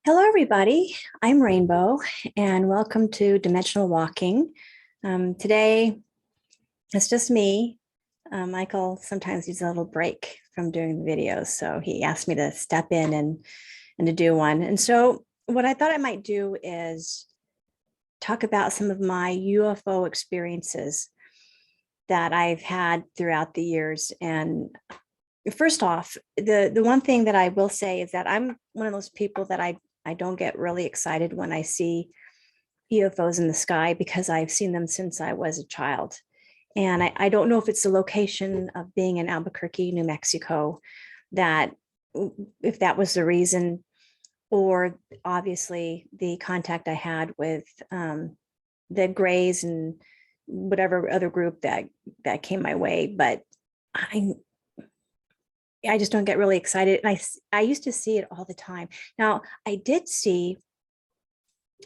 Hello, everybody. I'm Rainbow, and welcome to Dimensional Walking. Today, it's just me. Michael sometimes needs a little break from doing the videos, so he asked me to step in and to do one. And so, what I thought I might do is talk about some of my UFO experiences that I've had throughout the years. And first off, the one thing that I will say is that I'm one of those people that I don't get really excited when I see UFOs in the sky because I've seen them since I was a child. And I don't know if it's the location of being in Albuquerque, New Mexico, that if that was the reason, or obviously the contact I had with the Greys and whatever other group that came my way. But I I just don't get really excited. And I used to see it all the time. Now, I did see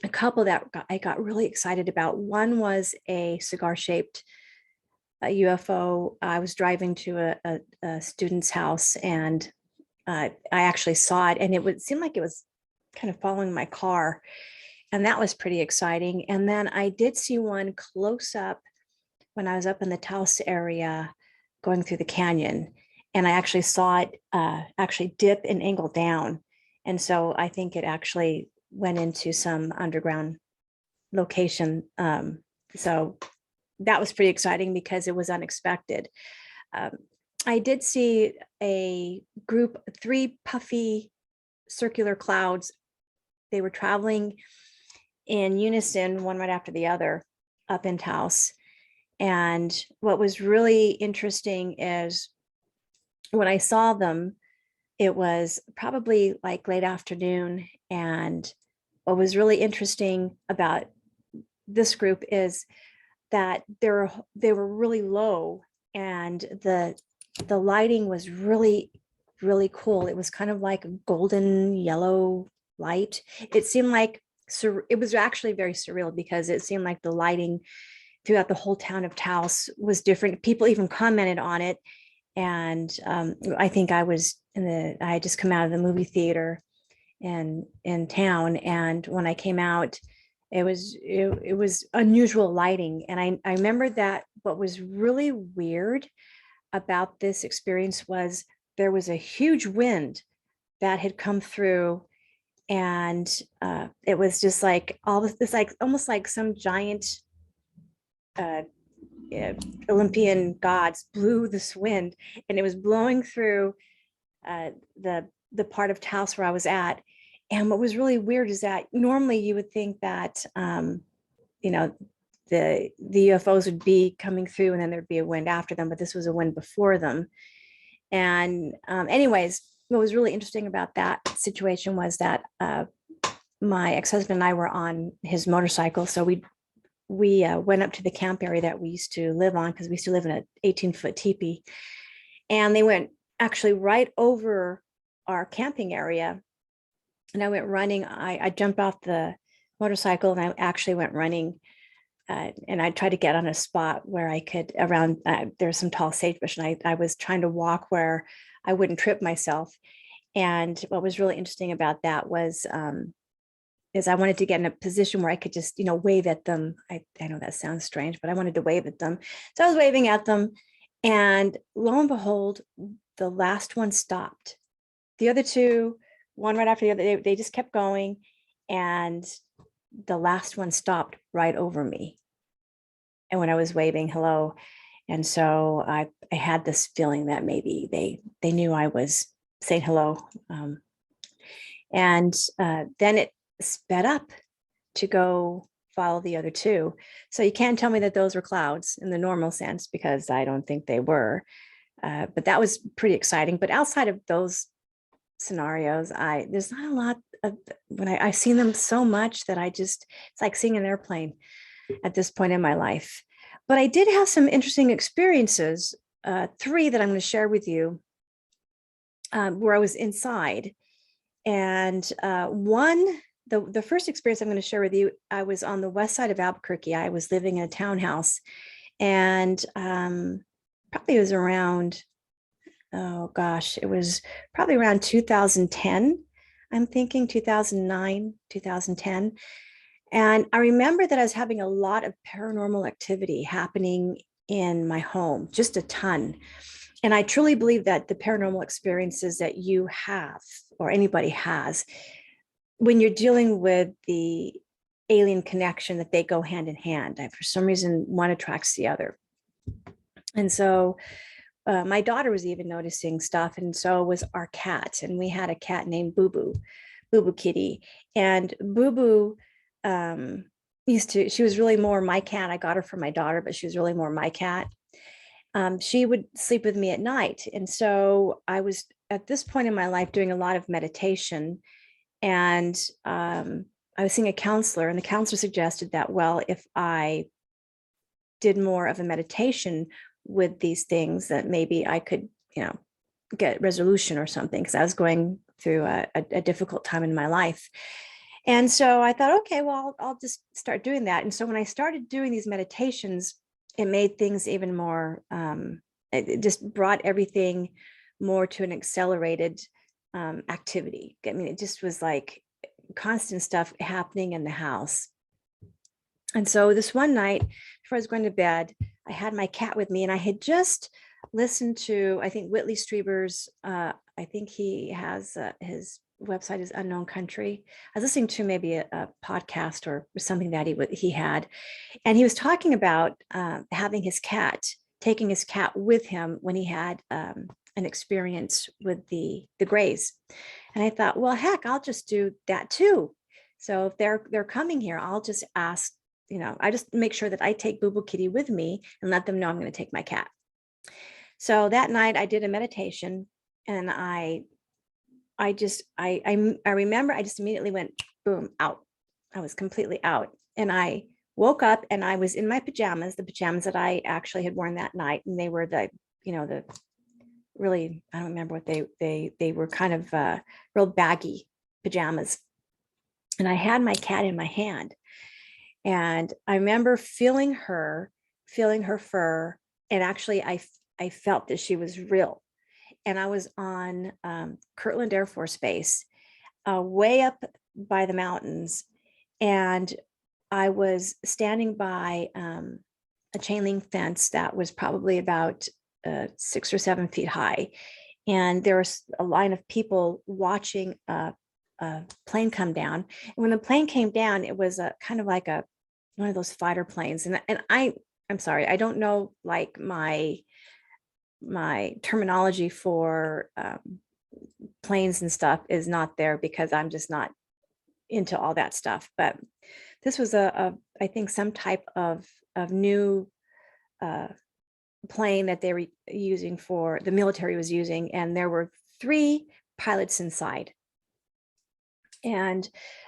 a couple that I got really excited about. One was a cigar-shaped UFO. I was driving to a student's house, and I actually saw it, and it would seem like it was kind of following my car. And that was pretty exciting. And then I did see one close up when I was up in the Taos area going through the canyon. And I actually saw it actually dip and angle down. And so I think it actually went into some underground location. So that was pretty exciting because it was unexpected. Um, I did see a group, three puffy circular clouds. They were traveling in unison, one right after the other, up in Taos. And what was really interesting is when I saw them, it was probably like late afternoon. And what was really interesting about this group is that they were really low, and the lighting was really, really cool. It was kind of like a golden yellow light. It seemed like it was actually very surreal because it seemed like the lighting throughout the whole town of Taos was different. People even commented on it. And I think I had just come out of the movie theater in town. And when I came out, it was unusual lighting. And I remember that what was really weird about this experience was there was a huge wind that had come through, and it was just like all this like almost like some giant uh, Olympian gods blew this wind, and it was blowing through uh, the part of Taos where I was at. And what was really weird is that normally you would think that you know the UFOs would be coming through and then there'd be a wind after them, but this was a wind before them. And anyways, what was really interesting about that situation was that my ex-husband and I were on his motorcycle, so we went up to the camp area that we used to live on because we used to live in an 18-foot teepee, and they went actually right over our camping area. And I went running. I jumped off the motorcycle and I actually went running. And I tried to get on a spot where I could around, there's some tall sagebrush, and I was trying to walk where I wouldn't trip myself. And what was really interesting about that was, is I wanted to get in a position where I could just, wave at them. I know that sounds strange, but I wanted to wave at them. So I was waving at them, and lo and behold, the last one stopped. The other two, one right after the other, they just kept going. And the last one stopped right over me. And when I was waving hello. And so I had this feeling that maybe they knew I was saying hello. And then it sped up to go follow the other two. So you can't tell me that those were clouds in the normal sense, because I don't think they were. But that was pretty exciting. But outside of those scenarios, there's not a lot of, when I've seen them so much that it's like seeing an airplane at this point in my life. But I did have some interesting experiences, three that I'm going to share with you, where I was inside. And the first experience I'm going to share with you, I was on the west side of Albuquerque. I was living in a townhouse, and probably it was around, oh gosh, it was probably around 2010. I'm thinking 2009, 2010. And I remember that I was having a lot of paranormal activity happening in my home, just a ton. And I truly believe that the paranormal experiences that you have or anybody has, when you're dealing with the alien connection, that they go hand in hand. For some reason, one attracts the other. And so my daughter was even noticing stuff, and so was our cat. And we had a cat named Boo Boo, Boo Boo Kitty. And Boo Boo she was really more my cat. I got her for my daughter, but she was really more my cat. She would sleep with me at night. And so I was at this point in my life doing a lot of meditation. And I was seeing a counselor, and the counselor suggested that, well, if I did more of a meditation with these things, that maybe I could, get resolution or something, because I was going through a difficult time in my life. And so I thought, okay, well, I'll just start doing that. And so when I started doing these meditations, it made things even more, it just brought everything more to an accelerated activity. I mean, it just was like constant stuff happening in the house. And so this one night before I was going to bed, I had my cat with me, and I had just listened to, I think, Whitley Strieber's, I think he has his website is Unknown Country. I was listening to maybe a podcast or something that he had, and he was talking about having taking his cat with him when he had an experience with the Greys. And I thought, well, heck, I'll just do that too. So if they're coming here, I'll just ask, I just make sure that I take Boo Boo Kitty with me and let them know I'm going to take my cat. So that night I did a meditation, and I remember I just immediately went boom, out. I was completely out, and I woke up and I was in my pajamas, the pajamas that I actually had worn that night, and they were the really, I don't remember what they were, kind of real baggy pajamas, and I had my cat in my hand, and I remember feeling her fur, and actually I felt that she was real. And I was on Kirtland Air Force Base, way up by the mountains. And I was standing by a chain link fence that was probably about 6 or 7 feet high. And there was a line of people watching a plane come down. And when the plane came down, it was a kind of like one of those fighter planes. And I'm sorry, I don't know, like my terminology for planes and stuff is not there, because I'm just not into all that stuff. But this was I think some type of new plane that they were using, for the military was using, and there were 3 pilots inside. And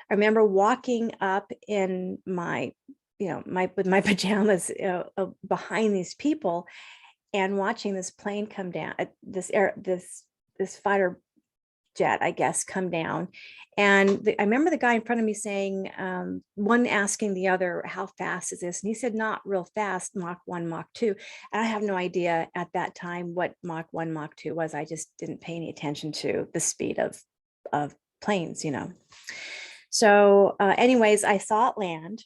I remember walking up in my with my pajamas behind these people, and watching this plane come down, this fighter jet, I guess, come down. And I remember the guy in front of me saying, one asking the other, how fast is this? And he said, not real fast, Mach 1, Mach 2. And I have no idea at that time what Mach 1, Mach 2 was. I just didn't pay any attention to the speed of planes, So anyways, I saw it land,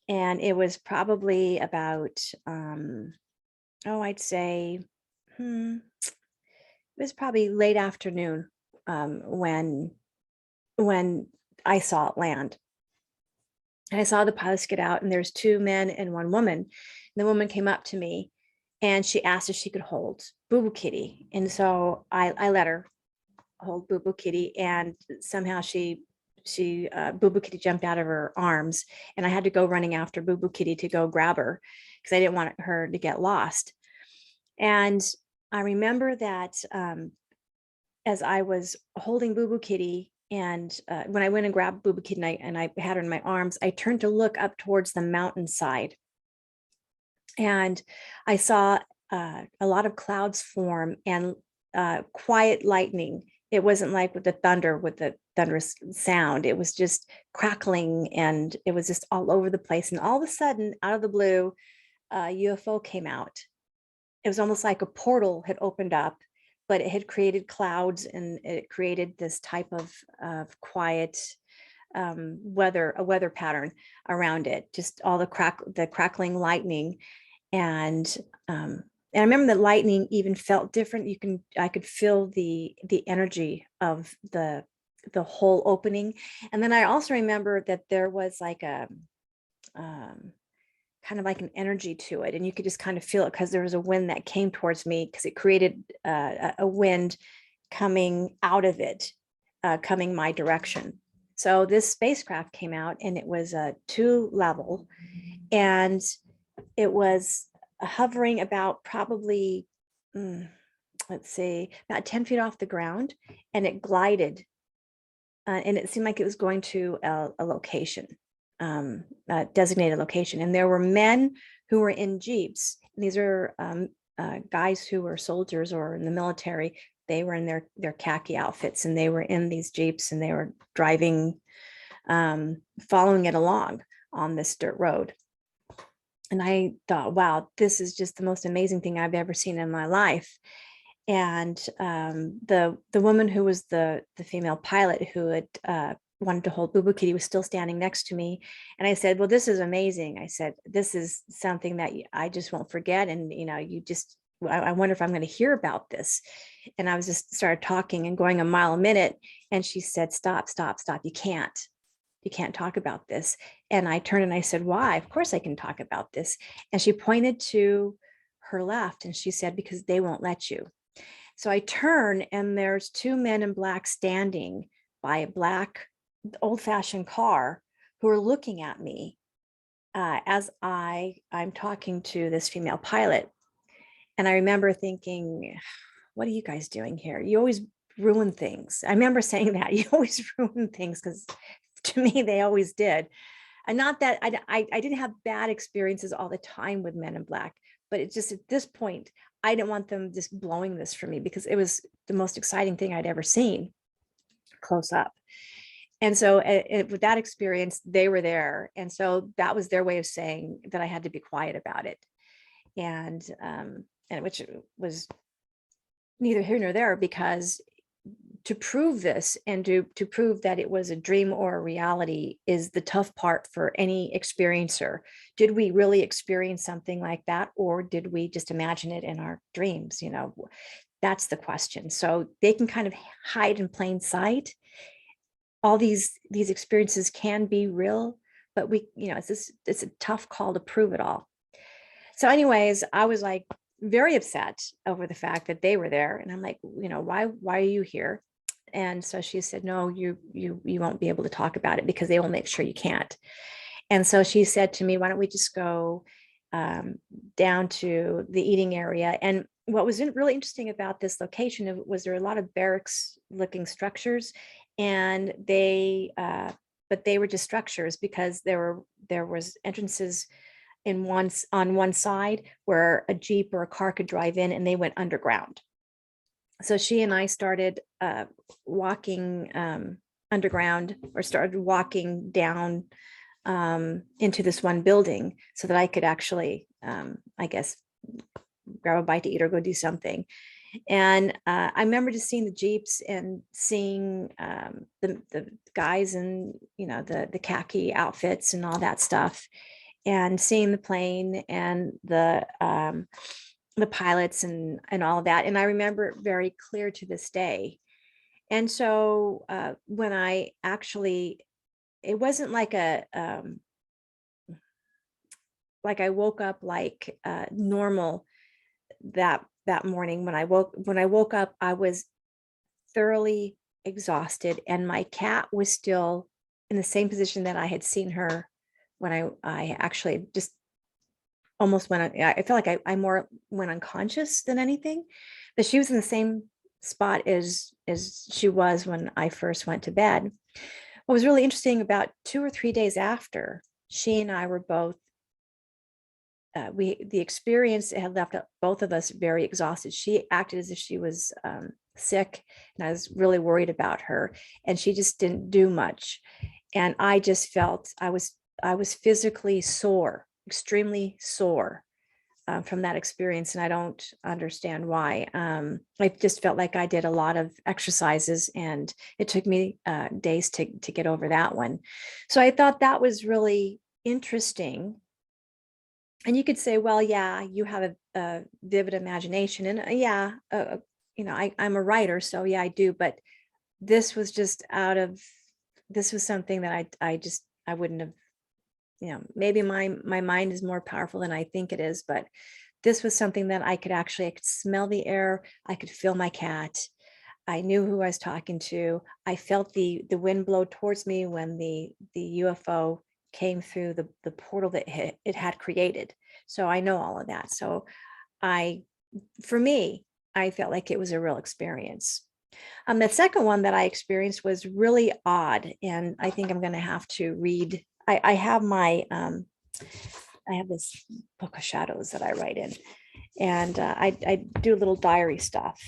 and it was probably about, I'd say, it was probably late afternoon when I saw it land. And I saw the pilots get out, and there's 2 men and 1 woman. And the woman came up to me, and she asked if she could hold Boo Boo Kitty. And so I let her hold Boo Boo Kitty, and somehow Boo Boo Kitty jumped out of her arms, and I had to go running after Boo Boo Kitty to go grab her, because I didn't want her to get lost. And I remember that as I was holding Boo Boo Kitty, and when I went and grabbed Boo Boo Kitty and I had her in my arms, I turned to look up towards the mountainside, and I saw a lot of clouds form, and quiet lightning. It wasn't like with the thunderous sound. It was just crackling, and it was just all over the place. And all of a sudden, out of the blue, a UFO came out. It was almost like a portal had opened up. but it had created clouds, and it created this type of quiet a weather pattern around it, just all the crackling lightning. And I remember the lightning even felt different. I could feel the energy of the whole opening. And then I also remember that there was like a kind of like an energy to it, and you could just kind of feel it because there was a wind that came towards me, because it created a wind coming out of it, coming my direction. So this spacecraft came out, and it was a 2-level, and it was hovering about probably, let's see, about 10 feet off the ground, and it glided, and it seemed like it was going to a location, a designated location. And there were men who were in Jeeps. And these are guys who were soldiers or in the military. They were in their khaki outfits, and they were in these Jeeps, and they were driving, following it along on this dirt road. And I thought, wow, this is just the most amazing thing I've ever seen in my life. And the woman who was the female pilot who had wanted to hold Boo Boo Kitty was still standing next to me. And I said, well, this is amazing. I said, this is something that I just won't forget. And, I wonder if I'm going to hear about this. And I was just started talking and going a mile a minute. And she said, stop. You can't talk about this. And I turned and I said, why? Of course I can talk about this. And she pointed to her left, and she said, because they won't let you. So I turn, and there's 2 men in black standing by a black old-fashioned car who are looking at me as I'm talking to this female pilot. And I remember thinking, what are you guys doing here? You always ruin things. I remember saying that, you always ruin things, because to me, they always did. And not that I didn't have bad experiences all the time with men in black, but it's just at this point, I didn't want them just blowing this for me, because it was the most exciting thing I'd ever seen close up. And so with that experience, they were there. And so that was their way of saying that I had to be quiet about it. And which was neither here nor there, because to prove this and to prove that it was a dream or a reality is the tough part for any experiencer. Did we really experience something like that, or did we just imagine it in our dreams? That's the question. So they can kind of hide in plain sight. All these experiences can be real, but it's a tough call to prove it all. So anyways, I was like very upset over the fact that they were there. And I'm like, why are you here? And so she said, no, you won't be able to talk about it, because they will make sure you can't. And so she said to me, why don't we just go down to the eating area? And what was really interesting about this location was there were a lot of barracks looking structures, and but they were just structures, because there was entrances on one side where a Jeep or a car could drive in, and they went underground. So she and I started walking underground, or started walking down into this one building, so that I could actually, I guess, grab a bite to eat or go do something. And I remember just seeing the Jeeps and seeing the guys in, the khaki outfits and all that stuff, and seeing the plane and the pilots and all of that. And I remember it very clear to this day. And so when I actually, it wasn't like like I woke up like normal that morning. When I woke up, I was thoroughly exhausted, and my cat was still in the same position that I had seen her when I actually just almost went. I felt like I more went unconscious than anything, but she was in the same spot as she was when I first went to bed. What was really interesting, about 2 or 3 days after, she and I were both, the experience had left both of us very exhausted. She acted as if she was sick, and I was really worried about her, and she just didn't do much. And I just felt I was physically sore, extremely sore. from that experience, and I don't understand why. I just felt like I did a lot of exercises, and it took me days to get over that one. So I thought that was really interesting. And you could say, well, yeah, you have a vivid imagination, and yeah, I'm a writer, so yeah, I do. But this was just this was something that I wouldn't have, maybe my mind is more powerful than I think it is, but this was something that I could smell the air, I could feel my cat, I knew who I was talking to, I felt the wind blow towards me when the UFO came through the portal that it had created. So I know all of that. So I, for me, I felt like it was a real experience. The second one that I experienced was really odd, and I think I'm going to have to read. I have I have this book of shadows that I write in, and I do little diary stuff.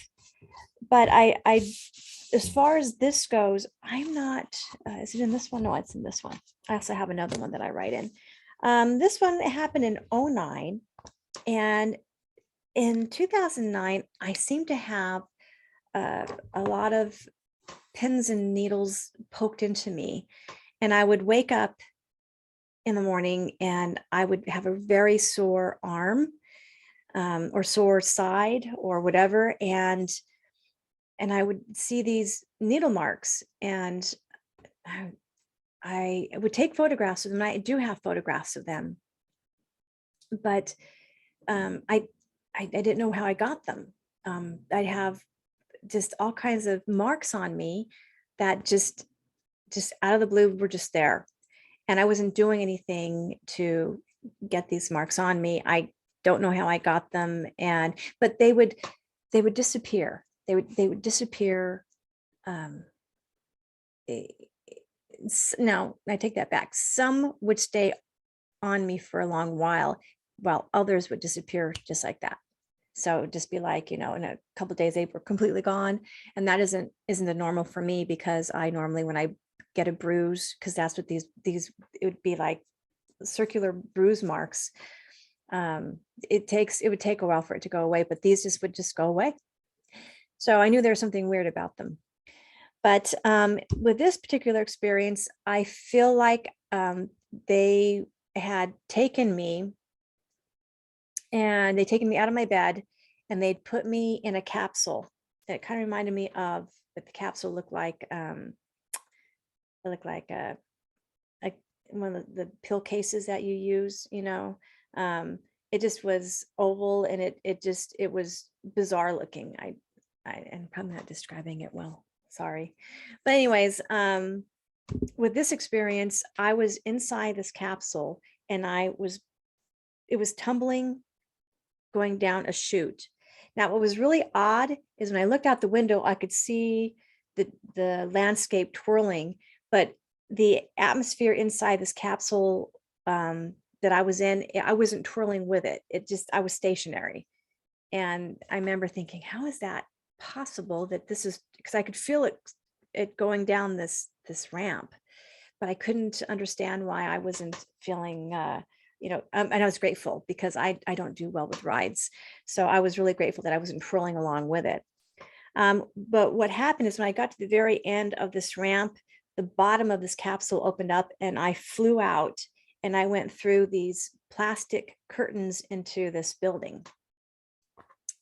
But as far as this goes, I'm not. Is it in this one? No, it's in this one. I also have another one that I write in. This one happened in '09, and in 2009, I seem to have a lot of pins and needles poked into me. And I would wake up in the morning and I would have a very sore arm, or sore side or whatever. And I would see these needle marks, and I would take photographs of them. I do have photographs of them, but I didn't know how I got them. I'd have just all kinds of marks on me that just out of the blue were just there, and I wasn't doing anything to get these marks on me. I don't know how I got them, but they would disappear. They would disappear. eh, No, I take that back. Some would stay on me for a long while others would disappear just like that. So it'd just be like, in a couple of days they were completely gone. And that isn't the normal for me, because I normally, when I get a bruise, because that's what these it would be like circular bruise marks. It would take a while for it to go away, but these would just go away. So I knew there was something weird about them. But with this particular experience, I feel like they had taken me, and they'd taken me out of my bed, and they'd put me in a capsule. It kind of reminded me of what the capsule looked like. It looked like a one of the pill cases that you use, it just was oval, and it was bizarre looking. I'm probably not describing it well, sorry. But anyways, with this experience, I was inside this capsule, and it was tumbling, going down a chute. Now, what was really odd is when I looked out the window, I could see the landscape twirling, but the atmosphere inside this capsule that I was in, I wasn't twirling with it. I was stationary. And I remember thinking, how is that possible, that this is, because I could feel it going down this ramp, but I couldn't understand why I wasn't feeling and I was grateful, because I don't do well with rides. So I was really grateful that I wasn't twirling along with it. But what happened is, when I got to the very end of this ramp, the bottom of this capsule opened up, and I flew out, and I went through these plastic curtains into this building.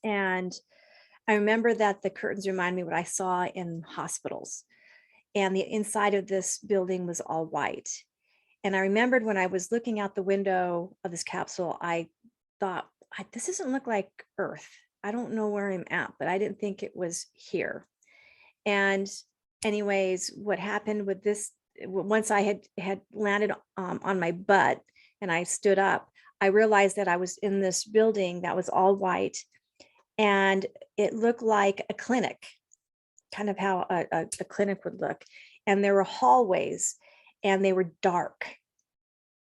And I remember that the curtains remind me what I saw in hospitals, and the inside of this building was all white. And I remembered when I was looking out the window of this capsule, I thought, this doesn't look like Earth. I don't know where I'm at, but I didn't think it was here. And anyways, what happened with this, once I had landed on my butt and I stood up, I realized that I was in this building that was all white, and it looked like a clinic, kind of how a clinic would look. And there were hallways, and they were dark.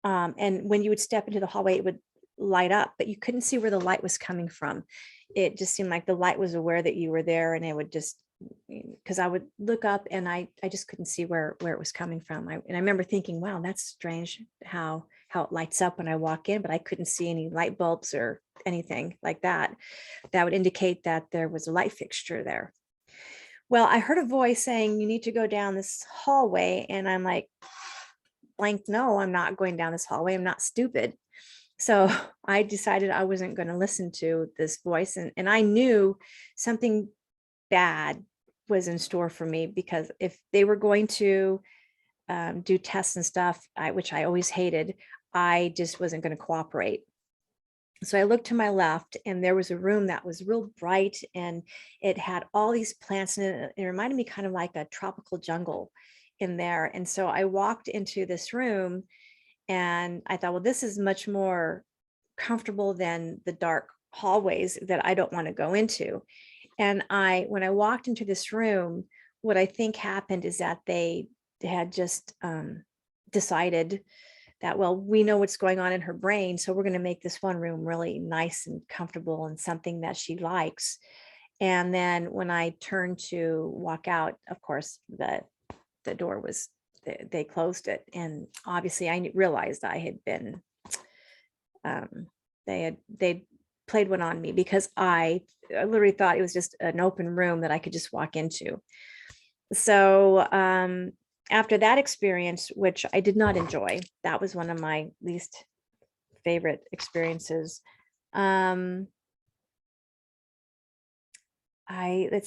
And when you would step into the hallway, it would light up, but you couldn't see where the light was coming from. It just seemed like the light was aware that you were there, and it would just, because I would look up and I just couldn't see where it was coming from. And I remember thinking, wow, that's strange how it lights up when I walk in, but I couldn't see any light bulbs or anything like that, that would indicate that there was a light fixture there. Well, I heard a voice saying, you need to go down this hallway. And I'm like, blank, no, I'm not going down this hallway. I'm not stupid. So I decided I wasn't going to listen to this voice. And I knew something bad was in store for me, because if they were going to do tests and stuff, which I always hated, I just wasn't going to cooperate. So I looked to my left, and there was a room that was real bright, and it had all these plants in it. It reminded me kind of like a tropical jungle in there. And so I walked into this room, and I thought, well, this is much more comfortable than the dark hallways that I don't want to go into. And when I walked into this room, what I think happened is that they had just decided that, well, we know what's going on in her brain, so we're going to make this one room really nice and comfortable and something that she likes. And then when I turned to walk out, of course, the door was, they closed it. And obviously I realized I had been, they played one on me, because I literally thought it was just an open room that I could just walk into. So after that experience, which I did not enjoy, that was one of my least favorite experiences. Let's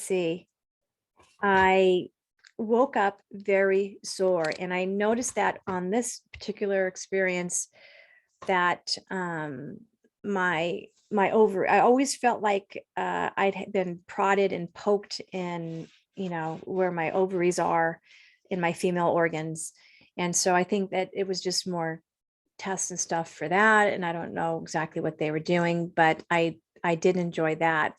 see, I woke up very sore, and I noticed that on this particular experience that I always felt like I'd been prodded and poked in, where my ovaries are in my female organs. And so I think that it was just more tests and stuff for that. And I don't know exactly what they were doing, but I did enjoy that.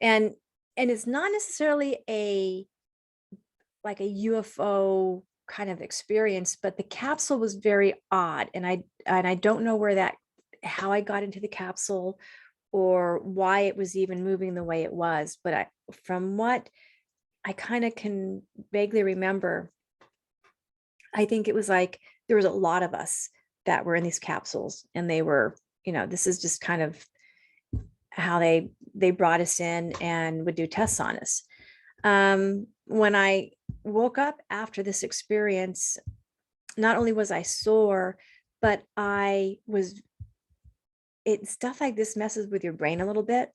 And it's not necessarily like a UFO kind of experience, but the capsule was very odd. And I don't know how I got into the capsule or why it was even moving the way it was. But from what I kind of can vaguely remember, I think it was like there was a lot of us that were in these capsules, and they were, this is just kind of how they brought us in and would do tests on us. When I woke up after this experience, not only was I sore, but stuff like this messes with your brain a little bit.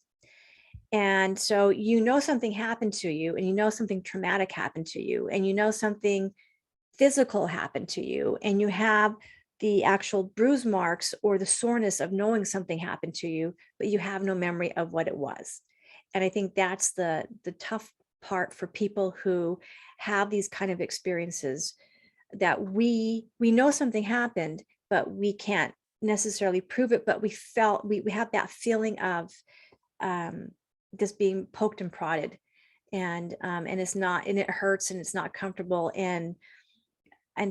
And so, something happened to you, and something traumatic happened to you, and something physical happened to you, and you have the actual bruise marks or the soreness of knowing something happened to you, but you have no memory of what it was. And I think that's the tough part for people who have these kind of experiences, that we know something happened, but we can't necessarily prove it, but we have that feeling of just being poked and prodded, and it's not, and it hurts, and it's not comfortable. And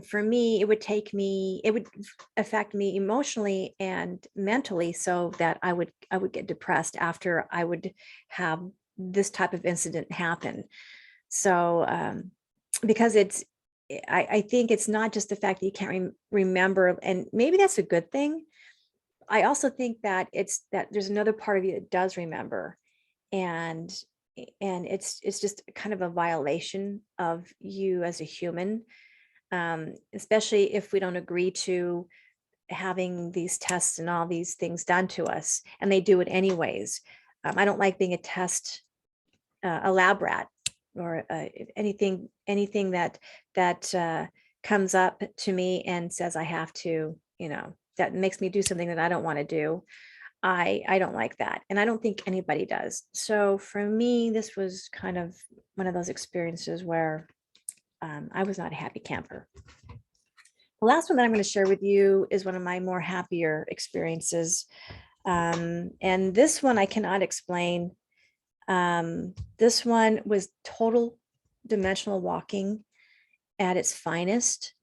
for me, it would affect me emotionally and mentally, so that I would get depressed after I would have this type of incident happen. So because I think it's not just the fact that you can't remember, and maybe that's a good thing. I also think that it's that there's another part of you that does remember, and it's just kind of a violation of you as a human, especially if we don't agree to having these tests and all these things done to us, and they do it anyways. I don't like being a lab rat, or anything that comes up to me and says I have to, that makes me do something that I don't want to do. I don't like that, and I don't think anybody does. So for me, this was kind of one of those experiences where I was not a happy camper. The last one that I'm going to share with you is one of my more happier experiences. And this one I cannot explain. This one was total dimensional walking at its finest.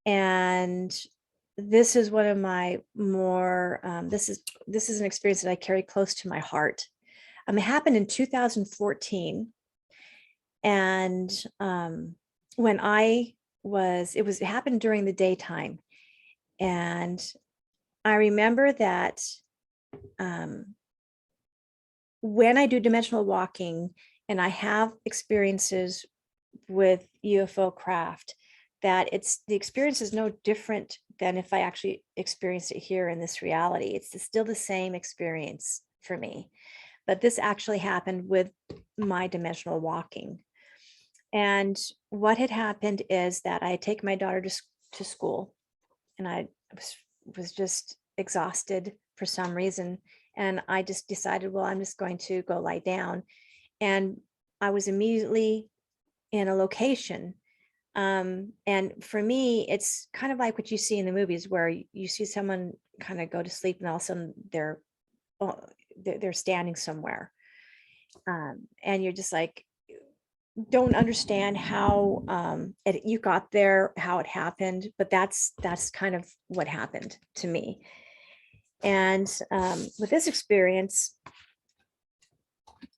And this is one of my more, this is an experience that I carry close to my heart. It happened in 2014. And when it happened during the daytime. And I remember that when I do dimensional walking and I have experiences with UFO craft, that the experience is no different than if I actually experienced it here in this reality. It's still the same experience for me. But this actually happened with my dimensional walking. And what had happened is that I had taken my daughter to school, and I was just exhausted for some reason. And I just decided, well, I'm just going to go lie down. And I was immediately in a location. And for me, it's kind of like what you see in the movies where you see someone kind of go to sleep and all of a sudden they're standing somewhere. And you're just like, don't understand how you got there, how it happened, but that's kind of what happened to me. And with this experience,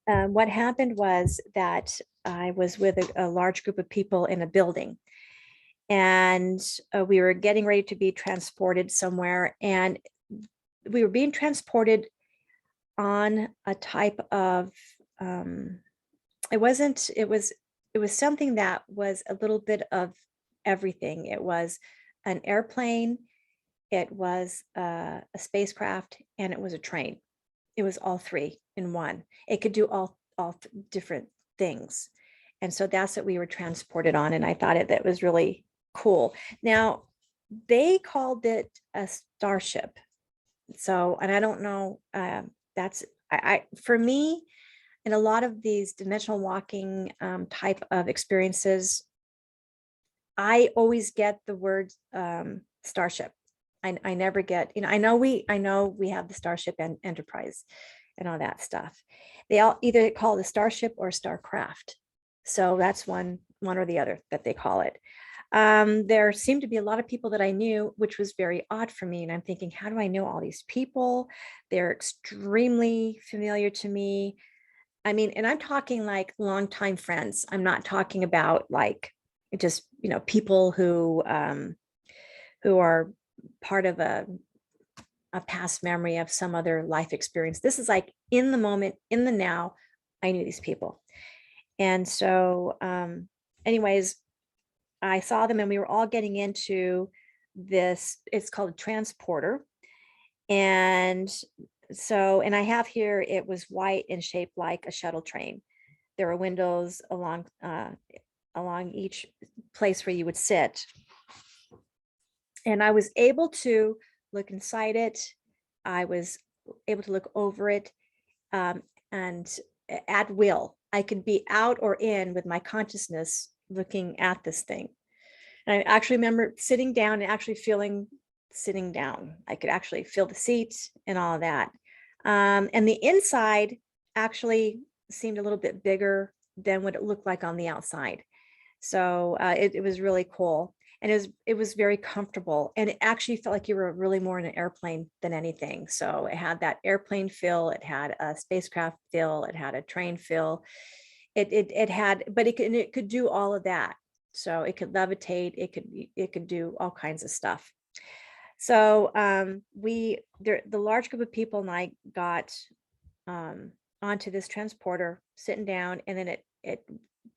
what happened was that I was with a large group of people in a building, and we were getting ready to be transported somewhere, and we were being transported on a type of it was something that was a little bit of everything. It was an airplane, it was a spacecraft, and it was a train. It was all three in one. It could do all different things. And so that's what we were transported on. And I thought that was really cool. Now, they called it a starship. So, and I don't know, that's, for me, in a lot of these dimensional walking type of experiences, I always get the word starship. I never get, I know we have the Starship and Enterprise and all that stuff. They all either call it a starship or starcraft. So that's one or the other that they call it. There seemed to be a lot of people that I knew, which was very odd for me. And I'm thinking, how do I know all these people? They're extremely familiar to me. I mean, and I'm talking like longtime friends. I'm not talking about like just, people who are part of a past memory of some other life experience. This is like in the moment, in the now, I knew these people. And so anyways, I saw them and we were all getting into this, it's called a transporter. And so, and I have here, it was white and shaped like a shuttle train. There were windows along each place where you would sit. And I was able to look inside it. I was able to look over it, and at will. I could be out or in with my consciousness looking at this thing. And I actually remember sitting down and actually sitting down. I could actually feel the seat and all of that. And the inside actually seemed a little bit bigger than what it looked like on the outside. So it was really cool. And it was very comfortable, and it actually felt like you were really more in an airplane than anything. So it had that airplane feel, it had a spacecraft feel, it had a train feel. It had, but it could do all of that. So it could levitate, it could do all kinds of stuff. So the large group of people and I got onto this transporter, sitting down, and then it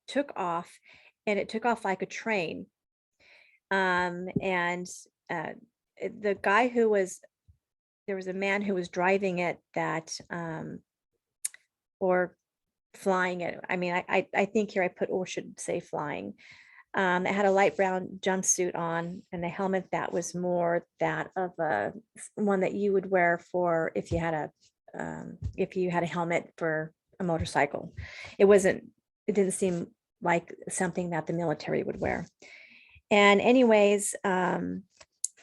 took off, and it took off like a train. And the guy there was a man who was driving it or flying it. I mean, I think here I put, or should say flying. It had a light brown jumpsuit on and a helmet that was more that of one that you would wear for if you had a helmet for a motorcycle. It didn't seem like something that the military would wear. And anyways,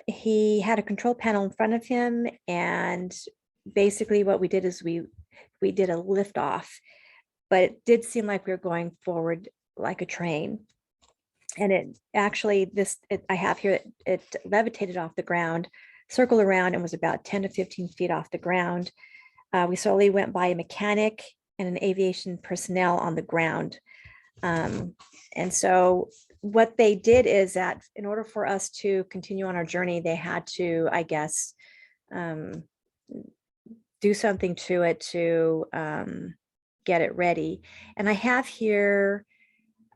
he had a control panel in front of him, and basically what we did is we did a lift off, but it did seem like we were going forward like a train. And it actually, I have here, it levitated off the ground, circled around, and was about 10 to 15 feet off the ground. We slowly went by a mechanic and an aviation personnel on the ground. And so what they did is that in order for us to continue on our journey, they had to, I guess, do something to it to get it ready. And I have here,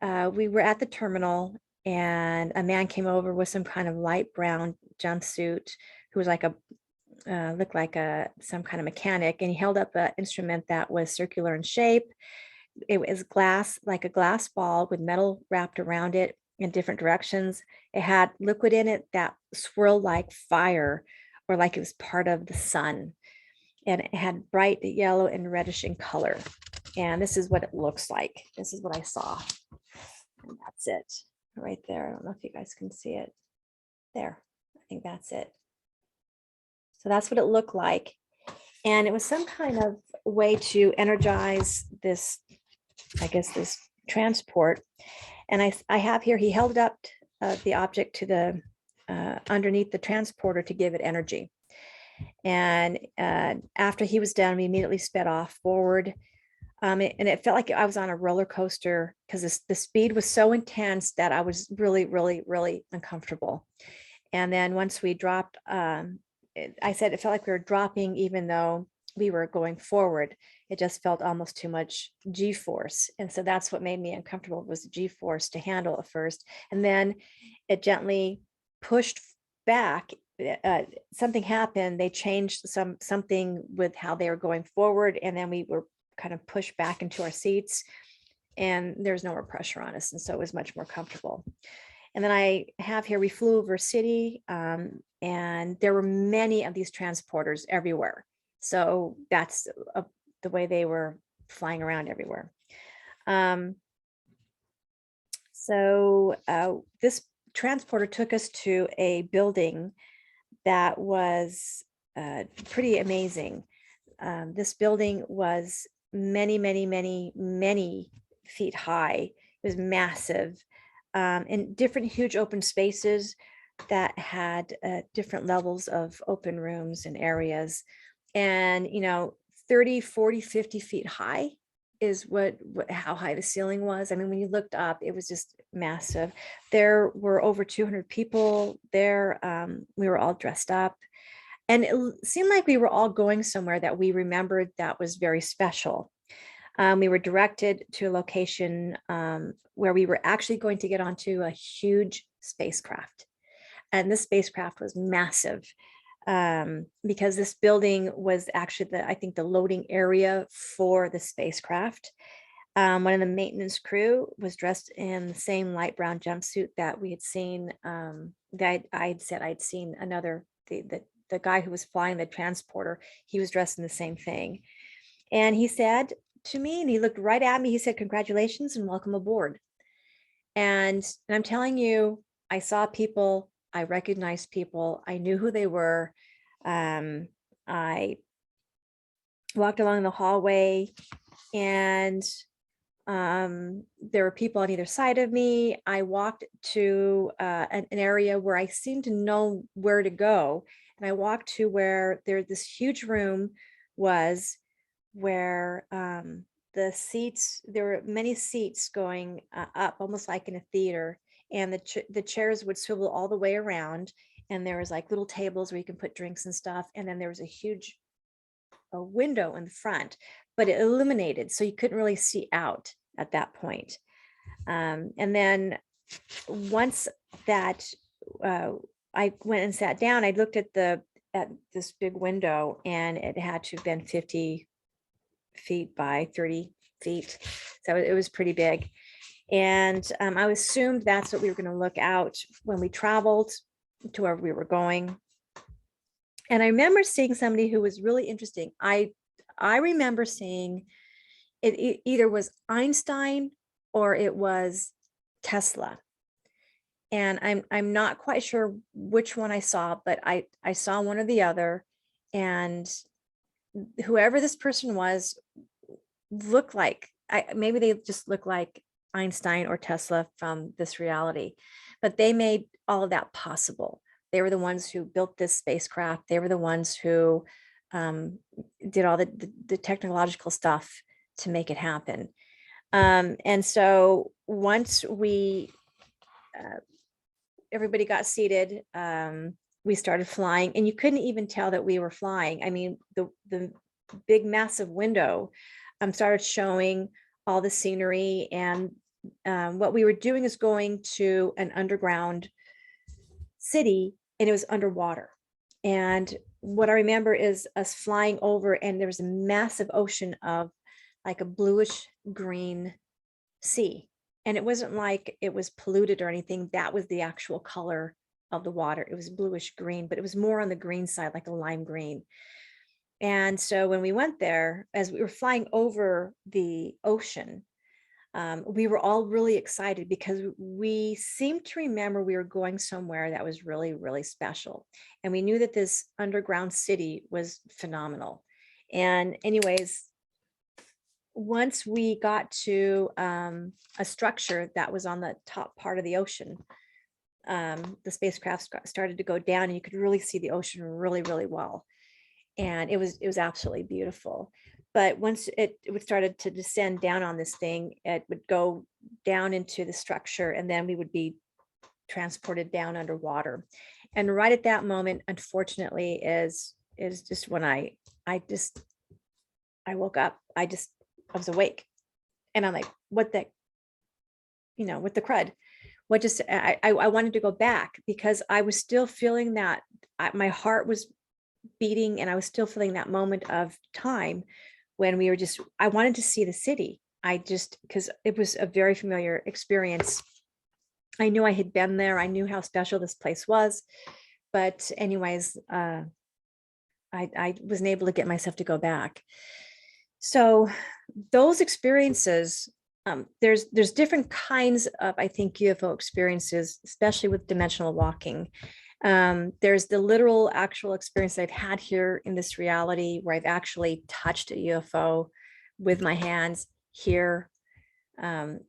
we were at the terminal and a man came over with some kind of light brown jumpsuit who was like a looked like some kind of mechanic, and he held up an instrument that was circular in shape. It was glass, like a glass ball with metal wrapped around it in different directions. It had liquid in it that swirled like fire, or like it was part of the sun. And it had bright yellow and reddish in color. And this is what it looks like. This is what I saw. And that's it right there. I don't know if you guys can see it. There, I think that's it. So that's what it looked like. And it was some kind of way to energize this, I guess, this transport. And I have here, he held up the object to the underneath the transporter to give it energy. And after he was done, we immediately sped off forward. And it felt like I was on a roller coaster because the speed was so intense that I was really, really, really uncomfortable. And then once we dropped, I said it felt like we were dropping, even though we were going forward. It just felt almost too much G-force. And so that's what made me uncomfortable, was the G-force to handle at first. And then it gently pushed back. Something happened. They changed something with how they were going forward. And then we were kind of pushed back into our seats and there's no more pressure on us. And so it was much more comfortable. And then I have here, we flew over a city and there were many of these transporters everywhere. So that's the way they were flying around everywhere. This transporter took us to a building that was pretty amazing. This building was many, many, many, many feet high. It was massive, and different huge open spaces that had different levels of open rooms and areas. And, 30, 40, 50 feet high is how high the ceiling was. I mean, when you looked up, it was just massive. There were over 200 people there. We were all dressed up. And it seemed like we were all going somewhere that we remembered that was very special. We were directed to a location where we were actually going to get onto a huge spacecraft. And this spacecraft was massive because this building was actually I think the loading area for the spacecraft. One of the maintenance crew was dressed in the same light brown jumpsuit that we had seen, that I'd said I'd seen another, the guy who was flying the transporter, he was dressed in the same thing. And he said to me, and he looked right at me, he said, "Congratulations and welcome aboard." And I'm telling you, I saw people, I recognized people, I knew who they were. I walked along the hallway and there were people on either side of me. I walked to an area where I seemed to know where to go. And I walked to where this huge room was, where the seats, there were many seats going up, almost like in a theater. And the chairs would swivel all the way around. And there was like little tables where you can put drinks and stuff. And then there was a window in the front, but it illuminated, so you couldn't really see out at that point. And then once that I went and sat down, I looked at this big window, and it had to have been 50 feet by 30 feet. So it was pretty big. And I assumed that's what we were going to look out when we traveled to where we were going. And I remember seeing somebody who was really interesting. I remember seeing it either was Einstein or it was Tesla. And I'm not quite sure which one I saw, but I saw one or the other. And whoever this person was looked like, maybe they just look like Einstein or Tesla from this reality, but they made all of that possible. They were the ones who built this spacecraft. They were the ones who did all the technological stuff to make it happen. And so once everybody got seated, we started flying, and you couldn't even tell that we were flying. I mean, the big, massive window started showing all the scenery. And what we were doing is going to an underground city, and it was underwater. And what I remember is us flying over, and there was a massive ocean of like a bluish green sea. And it wasn't like it was polluted or anything. That was the actual color of the water. It was bluish green, but it was more on the green side, like a lime green. And so when we went there, as we were flying over the ocean, we were all really excited because we seemed to remember we were going somewhere that was really, really special. And we knew that this underground city was phenomenal. And anyways, once we got to a structure that was on the top part of the ocean, the spacecraft started to go down, and you could really see the ocean really, really well. And it was absolutely beautiful. But once it started to descend down on this thing, it would go down into the structure, and then we would be transported down underwater. And right at that moment, unfortunately, is just when I woke up. I was awake, and I'm like, what the, what the crud? What just, I wanted to go back because I was still feeling that my heart was beating, and I was still feeling that moment of time when we were I wanted to see the city. Because it was a very familiar experience. I knew I had been there. I knew how special this place was. But anyways, I wasn't able to get myself to go back. So those experiences, there's different kinds of, I think, UFO experiences, especially with dimensional walking. There's the literal actual experience I've had here in this reality, where I've actually touched a UFO with my hands here. And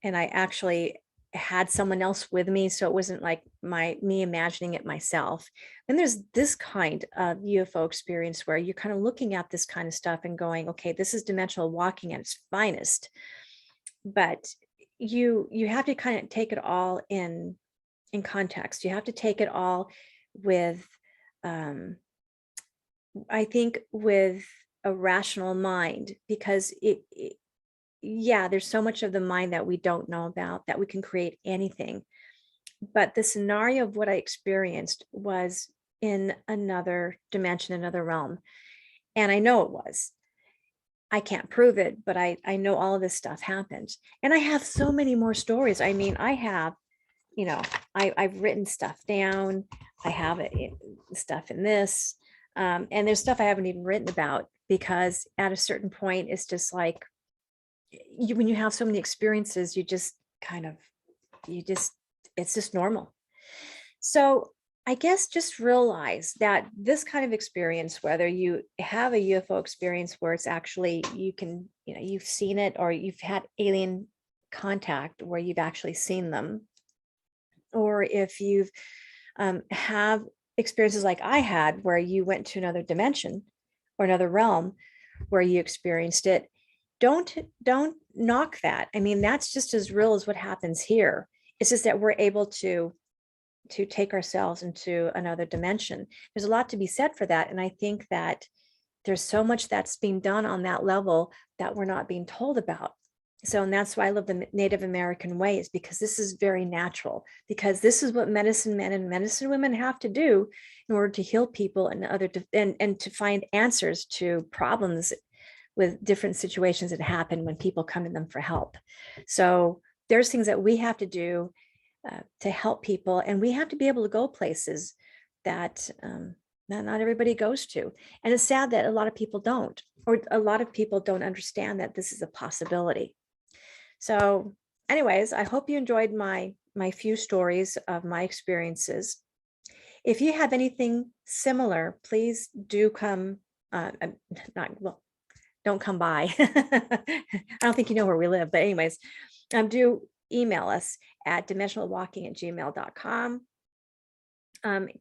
I actually had someone else with me. So it wasn't like me imagining it myself. And there's this kind of UFO experience where you're kind of looking at this kind of stuff and going, okay, this is dimensional walking at its finest. But you have to kind of take it all in context. You have to take it all with, I think, with a rational mind, because yeah, there's so much of the mind that we don't know about, that we can create anything. But the scenario of what I experienced was in another dimension, another realm. And I know it was. I can't prove it, but I know all of this stuff happened. And I have so many more stories. I mean, I have, I've written stuff down. I have stuff in this. And there's stuff I haven't even written about, because at a certain point, it's just like, when you have so many experiences, you just it's just normal. So I guess just realize that this kind of experience, whether you have a UFO experience where it's actually, you've seen it, or you've had alien contact where you've actually seen them, or if you've have experiences like I had, where you went to another dimension or another realm where you experienced it, don't knock that. I mean, that's just as real as what happens here. It's just that we're able to take ourselves into another dimension. There's a lot to be said for that. And I think that there's so much that's being done on that level that we're not being told about. So, and that's why I love the Native American way, is because this is very natural, because this is what medicine men and medicine women have to do in order to heal people and and to find answers to problems with different situations that happen when people come to them for help. So there's things that we have to do to help people, and we have to be able to go places that not everybody goes to. And it's sad that a lot of people don't, or a lot of people don't understand that this is a possibility. So anyways, I hope you enjoyed my few stories of my experiences. If you have anything similar, please do come, don't come by. I don't think you know where we live, but anyways, do email us at dimensionalwalking@gmail.com.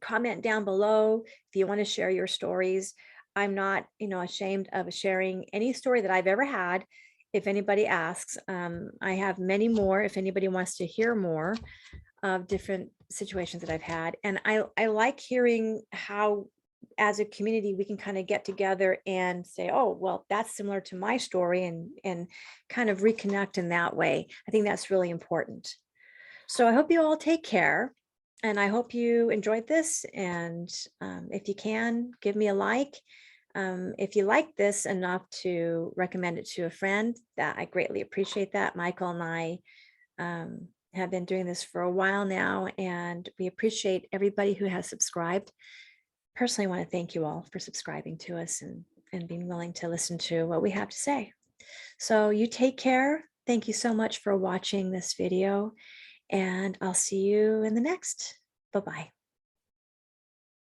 Comment down below if you want to share your stories. I'm not, ashamed of sharing any story that I've ever had. If anybody asks, I have many more if anybody wants to hear more of different situations that I've had. And I like hearing how as a community, we can kind of get together and say, oh, well, that's similar to my story, and kind of reconnect in that way. I think that's really important. So I hope you all take care, and I hope you enjoyed this. And if you can, give me a like. If you like this enough to recommend it to a friend, that I greatly appreciate that. Michael and I have been doing this for a while now, and we appreciate everybody who has subscribed. Personally, I want to thank you all for subscribing to us and being willing to listen to what we have to say. So you take care. Thank you so much for watching this video, and I'll see you in the next. Bye-bye.